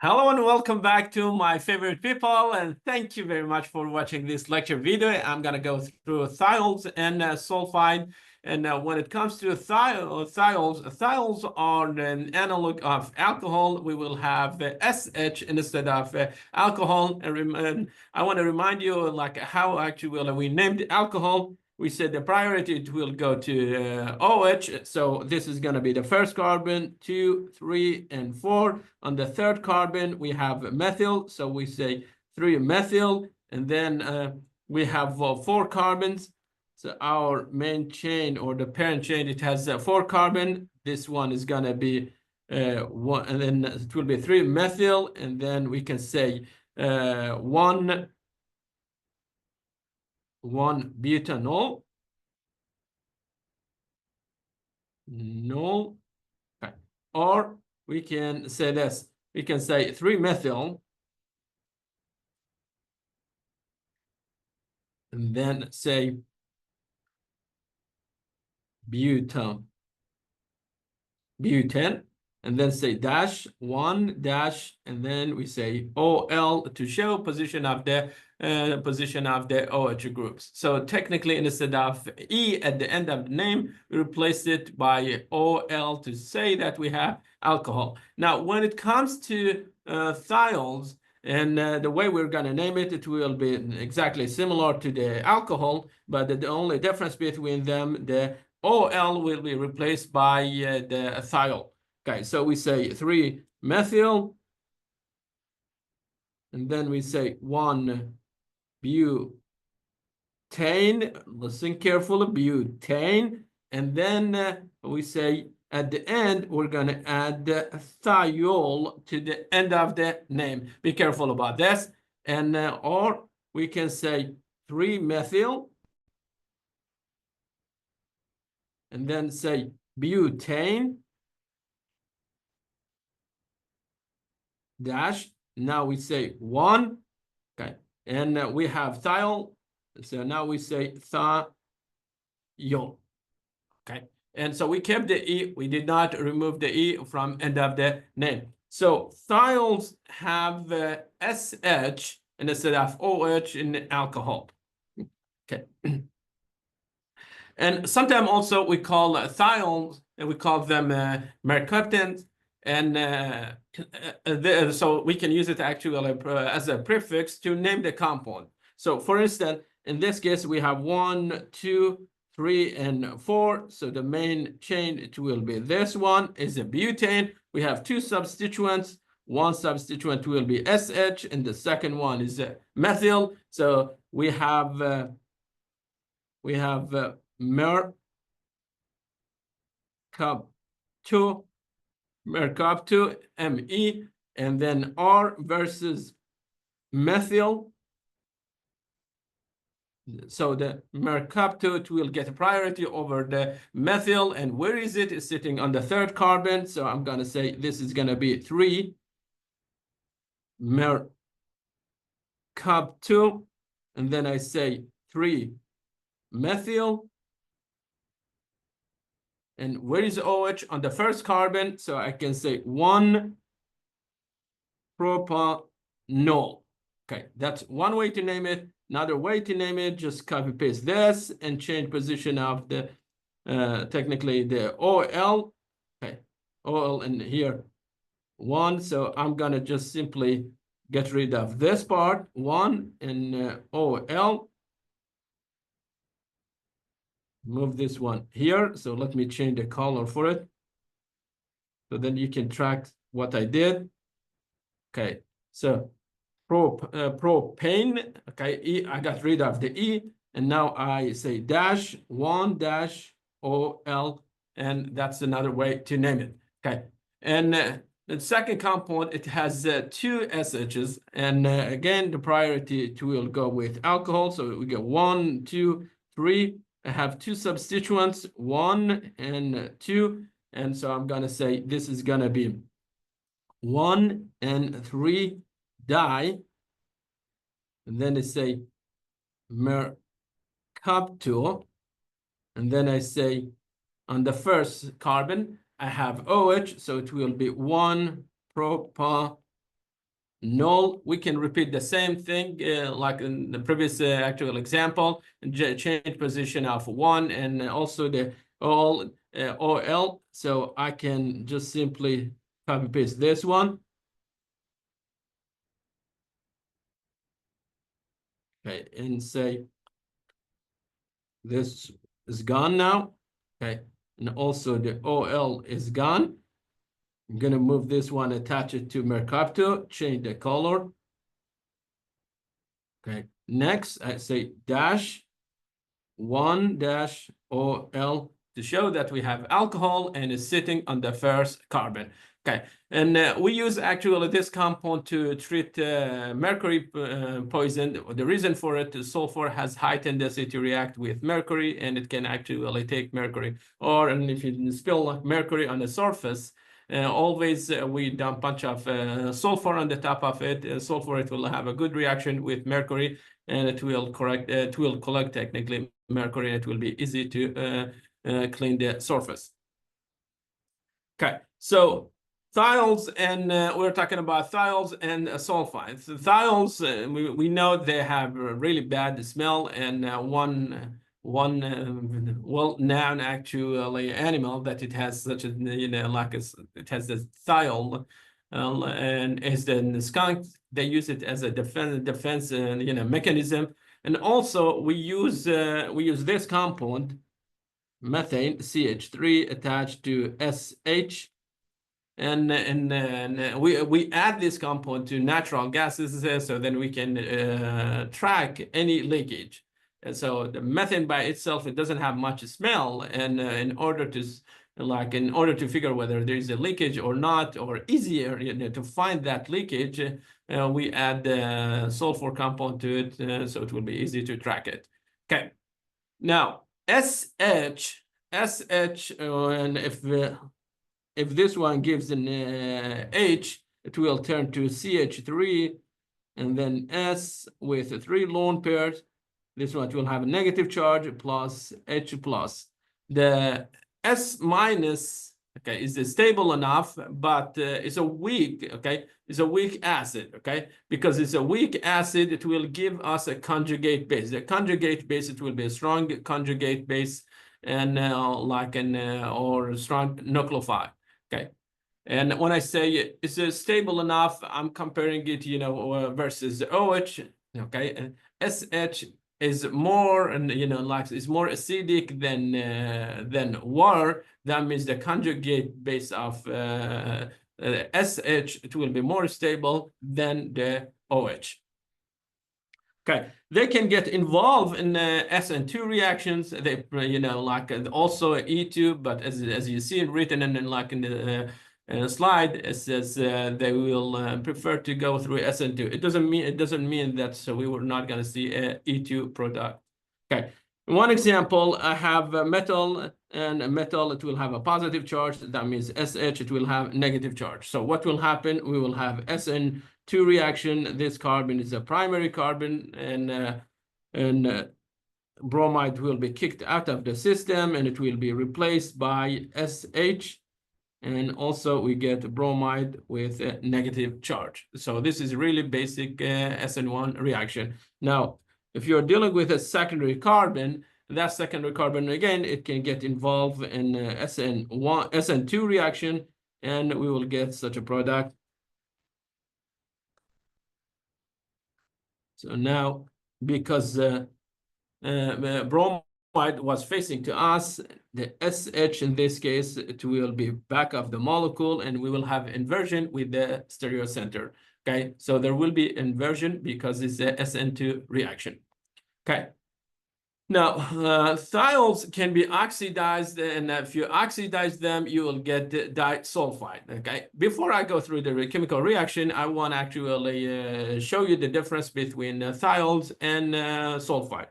Hello and welcome back to my favorite people, and thank you very much for watching this lecture video. I'm gonna go through thiols and sulfide. And when it comes to thiols are an analog of alcohol. We will have SH instead of alcohol. And I want to remind you like how actually we named alcohol. We said the priority it will go to OH. So this is going to be the first carbon, 2, 3, and 4. On the third carbon, we have methyl. So we say 3-methyl. And then we have 4 carbons. So our main chain or the parent chain, it has 4 carbon. This one is going to be 1, and then it will be 3-methyl. And then we can say 1 butanol. No. Okay. Or we can say this. We can say 3-methyl. And then say butane. And then say dash 1 dash, and then we say OL to show position of the OH groups. So technically, instead of E at the end of the name, we replaced it by OL to say that we have alcohol. Now, when it comes to thiols, and the way we're going to name it, it will be exactly similar to the alcohol, but the only difference between them, the OL will be replaced by the thiol. Okay, so we say 3-methyl, and then we say 1-butane. Listen carefully, butane, and then we say at the end we're going to add the thiol to the end of the name. Be careful about this, and or we can say 3-methyl, and then say butane dash. Now we say 1. Okay, and we have thiol. So now we say thiol. Okay, and so we kept the E. We did not remove the E from end of the name. So thiols have SH instead of OH in alcohol. Okay. And sometimes also we call thiols, and we call them mercaptans. And so we can use it actually as a prefix to name the compound. So for instance, in this case, we have 1, 2, 3, and 4. So the main chain, it will be this one is a butane. We have 2 substituents. One substituent will be SH, and the second one is methyl. So we have mercapto, Me, and then R versus methyl. So the mercapto, it will get a priority over the methyl. And where is it? It's sitting on the third carbon. So I'm going to say this is going to be 3-mercapto. And then I say 3-methyl. And where is OH? On the first carbon. So I can say 1-propanol. Okay, that's one way to name it. Another way to name it, just copy paste this and change position of the technically the OL. Okay, OL in here 1. So I'm gonna just simply get rid of this part 1 and OL. Move this one here. So let me change the color for it, so then you can track what I did. Okay, so propane. Okay, E, I got rid of the E, and now I say dash 1 dash OL, and that's another way to name it. Okay, and the second compound, it has 2 SHs, and again the priority will go with alcohol. So we get 1, 2, 3. I have 2 substituents, 1 and 2, and so I'm gonna say this is gonna be 1 and 3 di, and then I say mercapto, and then I say on the first carbon I have OH, so it will be 1-propanol. null. We can repeat the same thing like in the previous actual example, change position of 1 and also the all OL. So I can just simply copy paste this one. Okay, and say this is gone now. Okay, and also the OL is gone. I'm gonna move this one, attach it to Mercapto, change the color. Okay, next I say dash 1 dash OL to show that we have alcohol and is sitting on the first carbon. Okay, and we use actually this compound to treat mercury poison. The reason for it is sulfur has high tendency to react with mercury, and it can actually take mercury. Or and if you spill mercury on the surface, always we dump a bunch of sulfur on the top of it. Sulfur, it will have a good reaction with mercury, and it will collect technically mercury, and it will be easy to clean the surface. Okay, so thiols, and we're talking about thiols and sulfides. The thiols, we know they have a really bad smell, and one well-known actually animal that it has such a like it has this thiol, and is the skunk. They use it as a defense mechanism, and also we use this compound, methane, CH3 attached to SH, and we add this compound to natural gases, so then we can track any leakage. And so the methane by itself, it doesn't have much smell, and in order to figure whether there is a leakage or not, or easier to find that leakage, we add the sulfur compound to it, so it will be easy to track it. Okay, now SH, and if this one gives an H, it will turn to CH3, and then S with 3 lone pairs. This one will have a negative charge plus H plus. The S minus, okay, is stable enough, but it's a weak, okay? It's a weak acid, okay? Because it's a weak acid, it will give us a conjugate base. The conjugate base, it will be a strong conjugate base, and like an or strong nucleophile, okay? And when I say it's stable enough, I'm comparing it, versus OH, okay? And SH is more, and like is more acidic than water. That means the conjugate base of SH, it will be more stable than the OH. Okay, they can get involved in SN2 reactions. They, like also E2, but as you see written in the slide, it says they will prefer to go through SN2. It doesn't mean that so we were not going to see a E2 product. Okay, one example, I have metal, and metal, it will have a positive charge. That means SH, it will have negative charge. So what will happen? We will have SN2 reaction. This carbon is a primary carbon, and bromide will be kicked out of the system, and it will be replaced by SH. And also we get bromide with a negative charge. So this is really basic SN1 reaction. Now, if you're dealing with a secondary carbon, that secondary carbon, again, it can get involved in SN2 reaction, and we will get such a product. So now, because bromide was facing to us, the SH in this case, it will be back of the molecule, and we will have inversion with the stereocenter. Okay, so there will be inversion because it's a SN2 reaction. Okay. Now, thiols can be oxidized, and if you oxidize them, you will get disulfide. Okay. Before I go through the chemical reaction, I want to actually show you the difference between thiols and sulfide.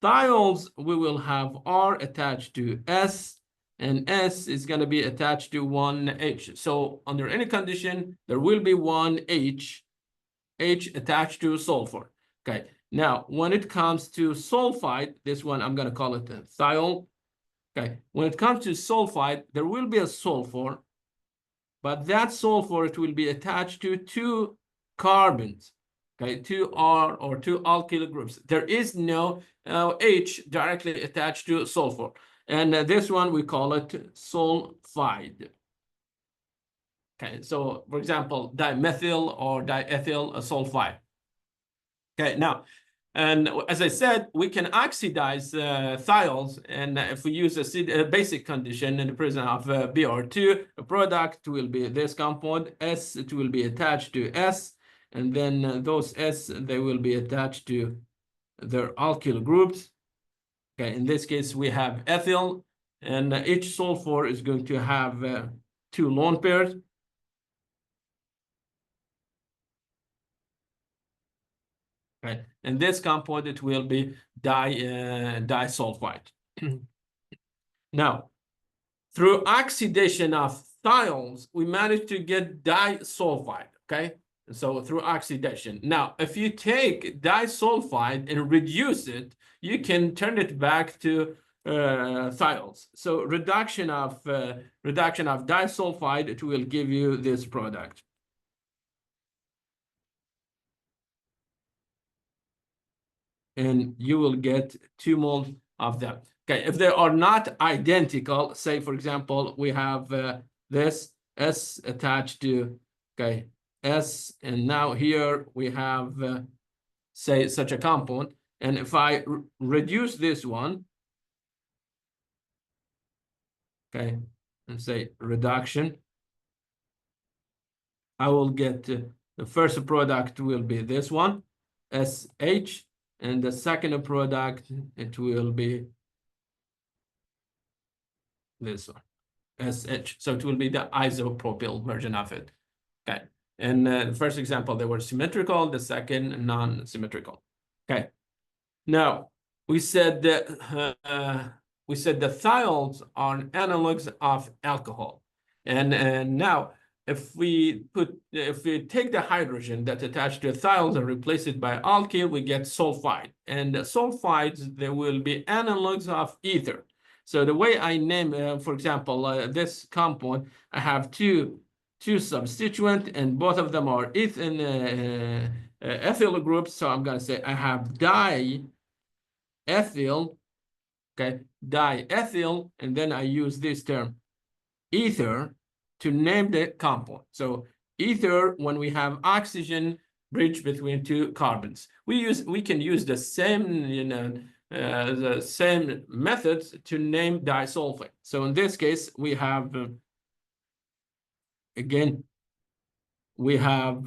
Thiols, we will have R attached to S, and S is going to be attached to 1H. So under any condition, there will be 1H, H attached to sulfur. Okay. Now, when it comes to sulfide, this one, I'm going to call it a thiol. Okay. When it comes to sulfide, there will be a sulfur, but that sulfur, it will be attached to 2 carbons. Okay, two R or two alkyl groups. There is no H directly attached to sulfur. And this one, we call it sulfide. Okay, so for example, dimethyl or diethyl sulfide. Okay, now, and as I said, we can oxidize thiols, and if we use a basic condition in the presence of Br2, a product will be this compound, S, it will be attached to S, and then those S, they will be attached to their alkyl groups. Okay, in this case, we have ethyl, and each sulfur is going to have two lone pairs. Right, and this compound, it will be disulfide. Now, through oxidation of thiols, we managed to get disulfide, okay? So through oxidation. Now, if you take disulfide and reduce it, you can turn it back to thiols. So reduction of disulfide, it will give you this product. And you will get 2 moles of them. Okay, if they are not identical, say for example, we have this S attached to, okay, S, and now here we have, say, such a compound, and if I reduce this one, okay, and say reduction, I will get the first product will be this one, SH, and the second product, it will be this one, SH. So it will be the isopropyl version of it. Okay. And the first example, they were symmetrical, the second non-symmetrical. Okay. Now, we said that the thiols are analogs of alcohol. And now, if we take the hydrogen that's attached to thiols and replace it by alkyl, we get sulfide. And the sulfides, they will be analogs of ether. So the way I name, for example, this compound, I have two substituents, and both of them are ethyl groups. So I'm going to say I have diethyl, okay, diethyl, and then I use this term ether to name the compound. So ether, when we have oxygen bridge between two carbons, we can use the same, the same methods to name disulfide. So in this case, we have again, we have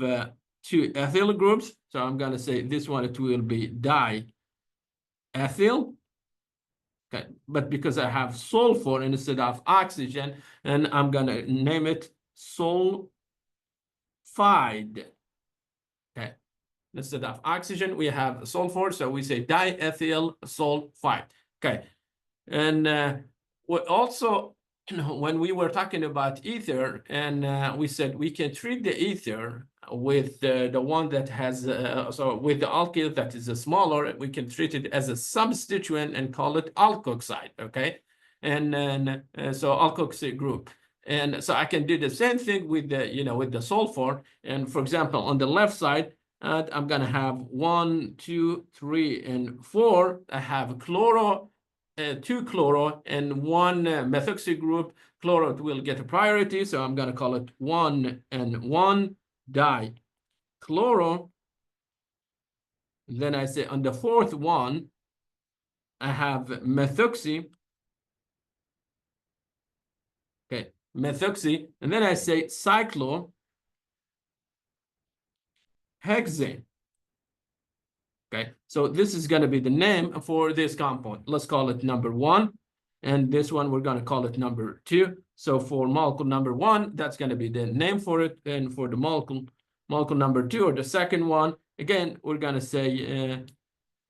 two ethyl groups. So I'm going to say this one, it will be diethyl. Okay, but because I have sulfur instead of oxygen, and I'm going to name it sulfide. Okay, instead of oxygen, we have sulfur, so we say diethyl sulfide. Okay, and we also, when we were talking about ether, and we said we can treat the ether with the one that has, so with the alkyl that is smaller, we can treat it as a substituent and call it alkoxide, okay? And then, so alkoxide group. And so I can do the same thing with the, with the sulfur. And for example, on the left side, I'm gonna have 1, 2, 3, and 4. I have chloro, 2 chloro and 1 methoxy group. Chloro will get a priority, so I'm going to call it 1 and 1 dichloro. Then I say on the 4th one, I have methoxy. Okay, methoxy, and then I say cyclohexane. Okay, so this is going to be the name for this compound. Let's call it number 1. And this one, we're going to call it number 2. So for molecule number 1, that's going to be the name for it. And for the molecule number 2, or the second one, again, we're going to say,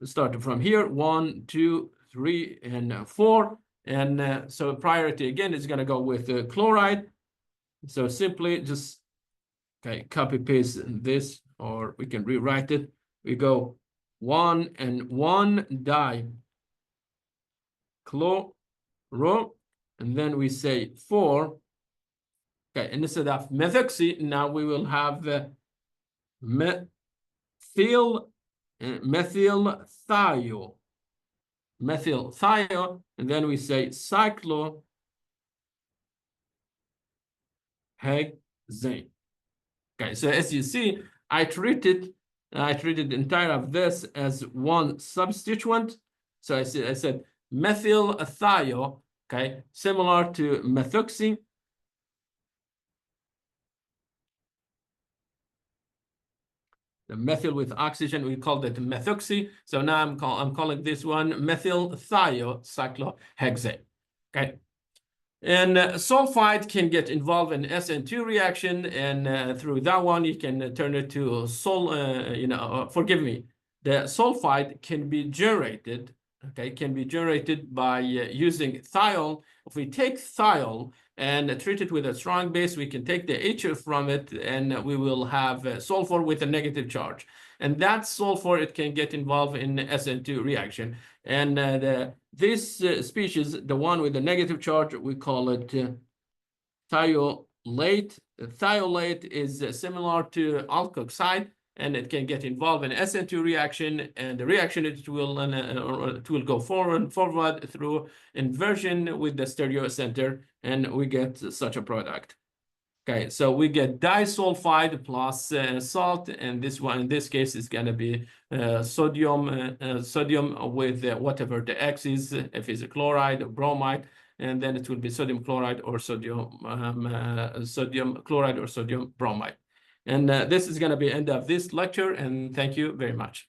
start from here, 1, 2, 3, and 4. And so priority, again, is going to go with the chloride. So simply just, okay, copy paste this, or we can rewrite it. We go 1 and 1 dichloro, and then we say 4. Okay, and instead of methoxy, now we will have methyl thio, and then we say cyclohexane. Okay, so as you see, I treated the entire of this as one substituent. So I said methyl thio, okay, similar to methoxy. The methyl with oxygen, we called it methoxy. So now I'm calling this one methyl thiocyclohexane. Okay. And sulfide can get involved in SN2 reaction, and through that one, you can turn it to forgive me. The sulfide can be generated, okay, can be generated by using thiol. If we take thiol and treat it with a strong base, we can take the H from it, and we will have sulfur with a negative charge. And that sulfur, it can get involved in SN2 reaction. And this species, the one with the negative charge, we call it thiolate. Thiolate is similar to alkoxide, and it can get involved in SN2 reaction, and the reaction it will go forward through inversion with the stereocenter, and we get such a product. Okay, so we get disulfide plus salt, and this one in this case is going to be sodium with whatever the X is, if it's a chloride or bromide, and then it will be sodium chloride or sodium chloride or sodium bromide. And this is going to be end of this lecture, and thank you very much.